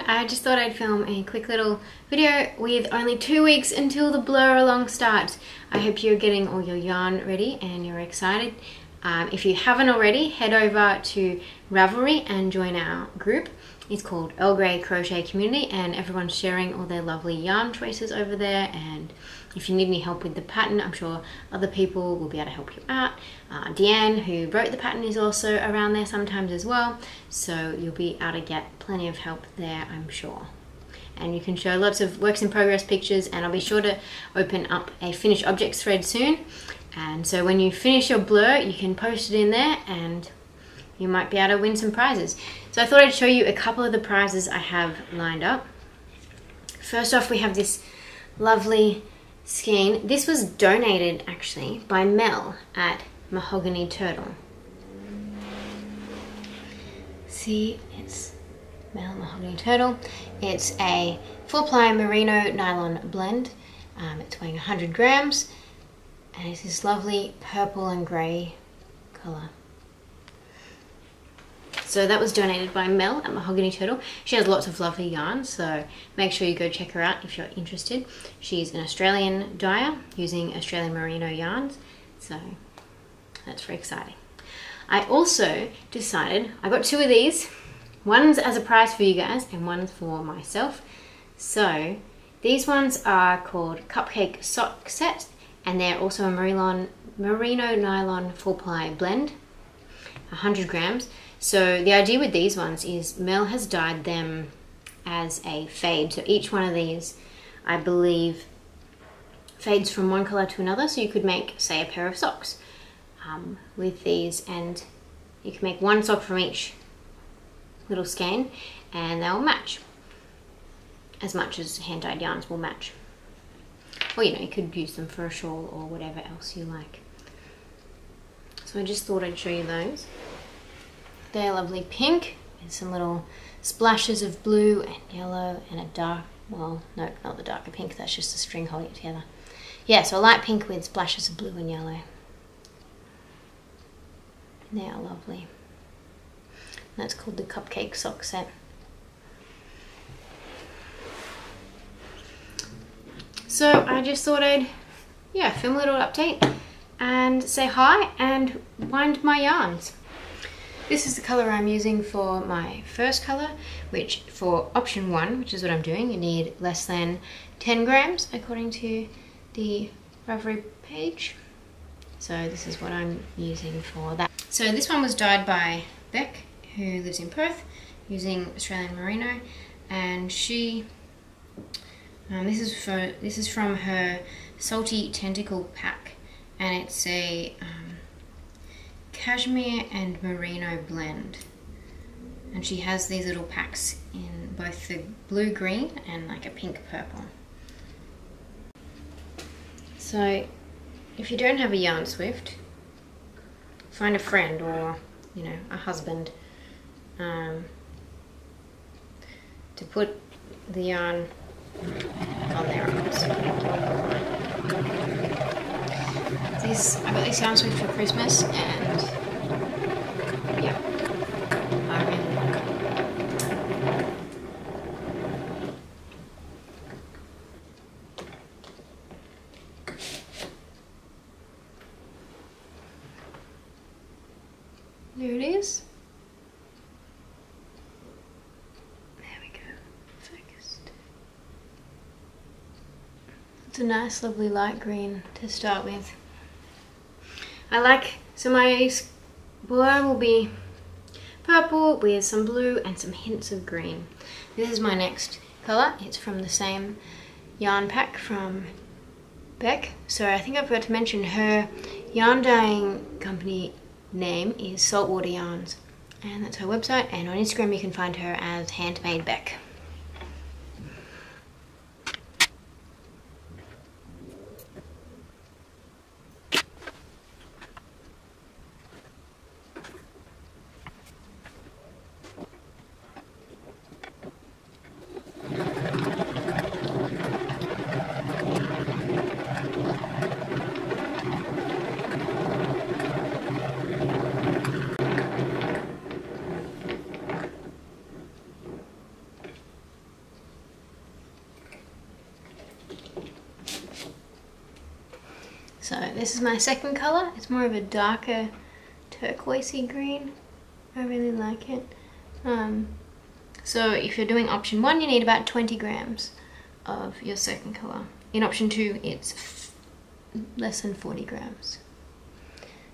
I just thought I'd film a quick little video with only 2 weeks until the Blurre along starts. I hope you're getting all your yarn ready and you're excited. If you haven't already, head over to Ravelry and join our group. It's called Earl Grey Crochet Community, and everyone's sharing all their lovely yarn choices over there. And if you need any help with the pattern, I'm sure other people will be able to help you out. Deanne, who wrote the pattern, is also around there sometimes as well, so you'll be able to get plenty of help there, I'm sure. And you can show lots of works in progress pictures, and I'll be sure to open up a finished objects thread soon. And so when you finish your Blurre, you can post it in there and you might be able to win some prizes. So I thought I'd show you a couple of the prizes I have lined up. First off, we have this lovely skein. This was donated actually by Mel at Mahogany Turtle. See, it's Mel Mahogany Turtle. It's a 4-ply merino nylon blend. It's weighing 100 grams and it's this lovely purple and grey colour. So that was donated by Mel at Mahogany Turtle. She has lots of lovely yarns, so make sure you go check her out if you're interested. She's an Australian dyer using Australian merino yarns, so that's very exciting. I also decided, I got 2 of these. One's as a prize for you guys and one's for myself. So these ones are called Cupcake Sock Set, and they're also a merino nylon 4-ply blend, 100 grams. So the idea with these ones is Mel has dyed them as a fade. So each one of these, I believe, fades from one colour to another. So you could make, say, a pair of socks with these, and you can make one sock from each little skein and they'll match as much as hand-dyed yarns will match. Or, you know, you could use them for a shawl or whatever else you like. So I just thought I'd show you those. They're lovely pink and some little splashes of blue and yellow and a dark, well, no, not the darker pink, that's just a string holding it together. Yeah, so a light pink with splashes of blue and yellow. And they are lovely. And that's called the Cupcake Sock Set. So I just thought I'd, film a little update and say hi and wind my yarns. This is the colour I'm using for my first colour, which for option 1, which is what I'm doing, you need less than 10 grams according to the Ravelry page. So this is what I'm using for that. So this one was dyed by Beck, who lives in Perth, using Australian merino, and she, this is from her Salty Tentacle pack, and it's a cashmere and merino blend, and she has these little packs in both the blue green and like a pink purple. So if you don't have a yarn swift, find a friend or, you know, a husband to put the yarn on their arms. I got this yarn swift for Christmas, and yeah, I really like it. There it is. There we go. Focused. It's a nice, lovely light green to start with. I like, so my Blurre will be purple with some blue and some hints of green. This is my next colour. It's from the same yarn pack from Beck. So I think I forgot to mention her yarn dyeing company name is Saltwater Yarns, and that's her website, and on Instagram you can find her as Handmade Beck. So this is my second colour. It's more of a darker turquoisey green. I really like it. So if you're doing option 1, you need about 20 grams of your second colour. In option 2, it's less than 40 grams.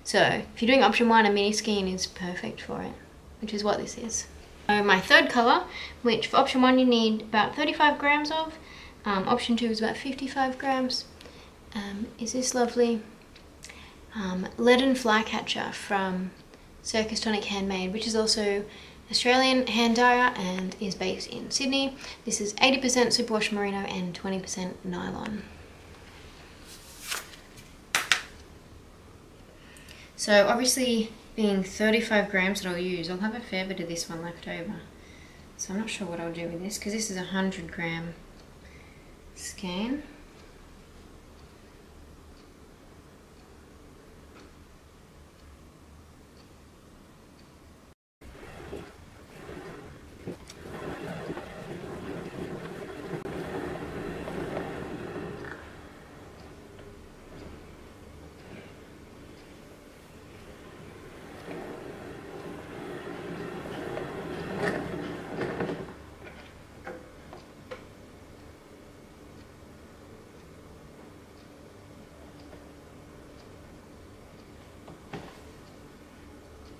So if you're doing option 1, a mini skein is perfect for it, which is what this is. So my third colour, which for option 1 you need about 35 grams of, option 2 is about 55 grams, is this lovely leaden flycatcher from Circus Tonic Handmade, which is also Australian hand dyer and is based in Sydney. This is 80% superwash merino and 20% nylon. So obviously being 35 grams that I'll use, I'll have a fair bit of this one left over. So I'm not sure what I'll do with this because this is a 100 gram skein.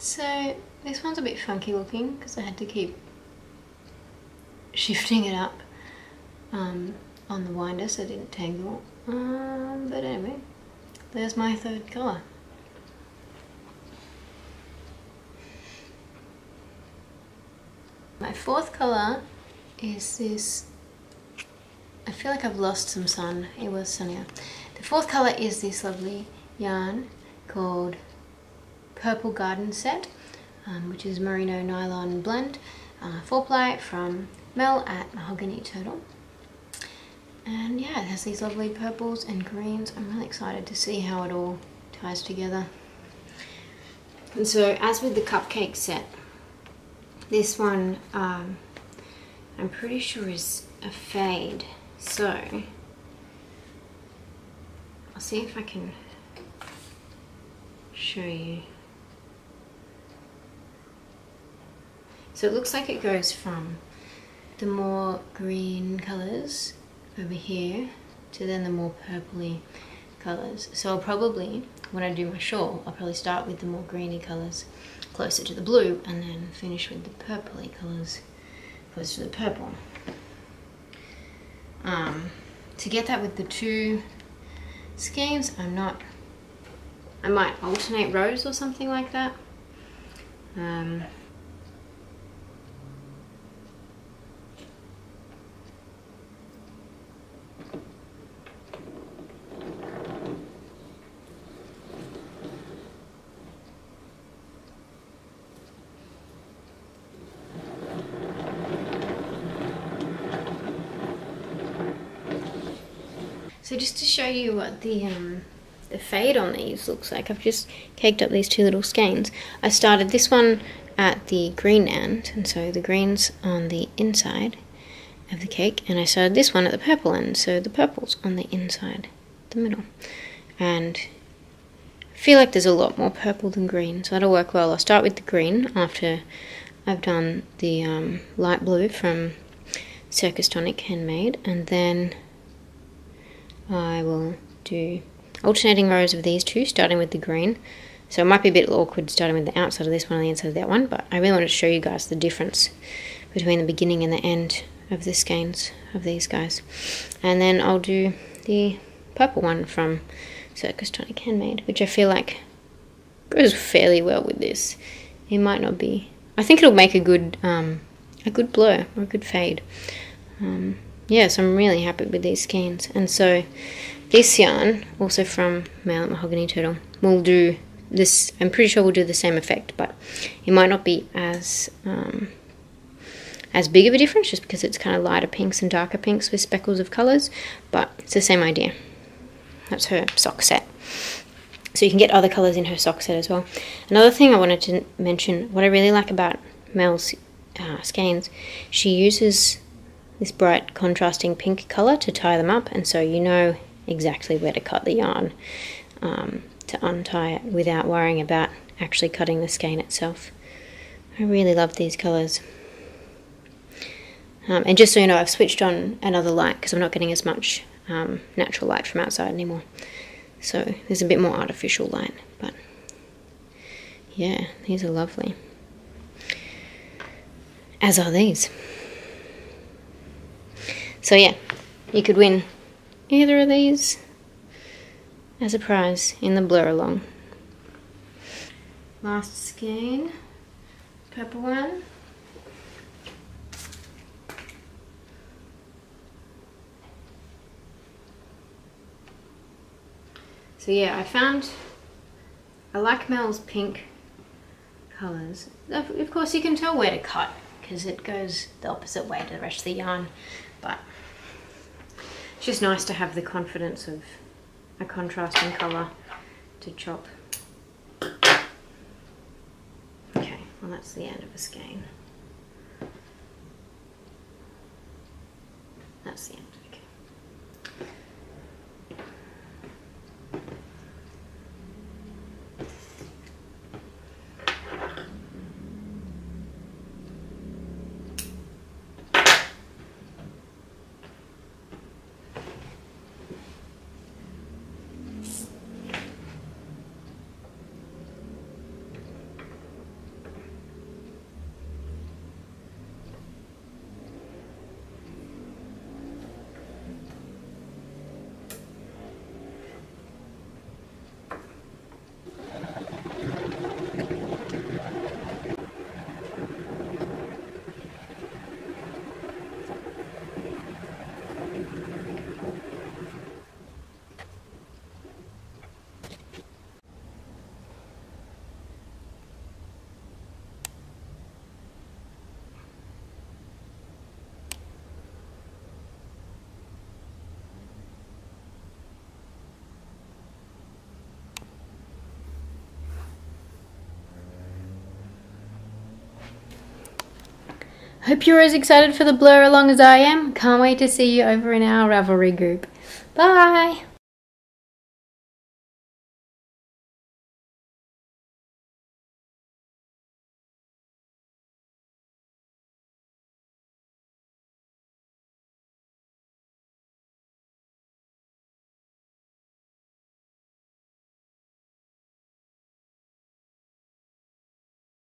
So this one's a bit funky looking because I had to keep shifting it up on the winder so it didn't tangle. But anyway, there's my third colour. My fourth colour is this. I feel like I've lost some sun. It was sunnier. The fourth colour is this lovely yarn called Purple Garden Set, which is merino nylon blend, 4-ply from Mel at Mahogany Turtle. And yeah, it has these lovely purples and greens. I'm really excited to see how it all ties together. And so as with the cupcake set, this one I'm pretty sure is a fade, so I'll see if I can show you. So it looks like it goes from the more green colours over here to then the more purpley colours. So I'll probably, when I do my shawl, I'll probably start with the more greeny colours closer to the blue and then finish with the purpley colours closer to the purple. To get that with the two skeins, I might alternate rows or something like that. So just to show you what the fade on these looks like, I've just caked up these two little skeins. I started this one at the green end, and so the green's on the inside of the cake, and I started this one at the purple end, so the purple's on the inside, the middle. And I feel like there's a lot more purple than green, so that'll work well. I'll start with the green after I've done the light blue from Circus Tonic Handmade, and then I will do alternating rows of these two, starting with the green. So it might be a bit awkward starting with the outside of this one and the inside of that one, but I really want to show you guys the difference between the beginning and the end of the skeins of these guys. And then I'll do the purple one from Circus Tonic Handmade, which I feel like goes fairly well with this. It might not be. I think it'll make a good blur or a good fade. Yeah, so I'm really happy with these skeins. And so this yarn, also from Mel at Mahogany Turtle, will do this. I'm pretty sure we'll do the same effect, but it might not be as big of a difference just because it's kind of lighter pinks and darker pinks with speckles of colours, but it's the same idea. That's her sock set. So you can get other colours in her sock set as well. Another thing I wanted to mention, what I really like about Mel's skeins, she uses this bright contrasting pink colour to tie them up, and so you know exactly where to cut the yarn. to untie it without worrying about actually cutting the skein itself. I really love these colours. And just so you know, I've switched on another light because I'm not getting as much natural light from outside anymore. So there's a bit more artificial light, but yeah, these are lovely. As are these. So yeah, you could win either of these as a prize in the Blurre Along. Last skein, purple one. So yeah, I like Mel's pink colours. Of course you can tell where to cut because it goes the opposite way to the rest of the yarn, but it's just nice to have the confidence of a contrasting colour to chop. Okay, well that's the end of a skein. That's the end, okay. Hope you're as excited for the Blurre Along as I am. Can't wait to see you over in our Ravelry group. Bye!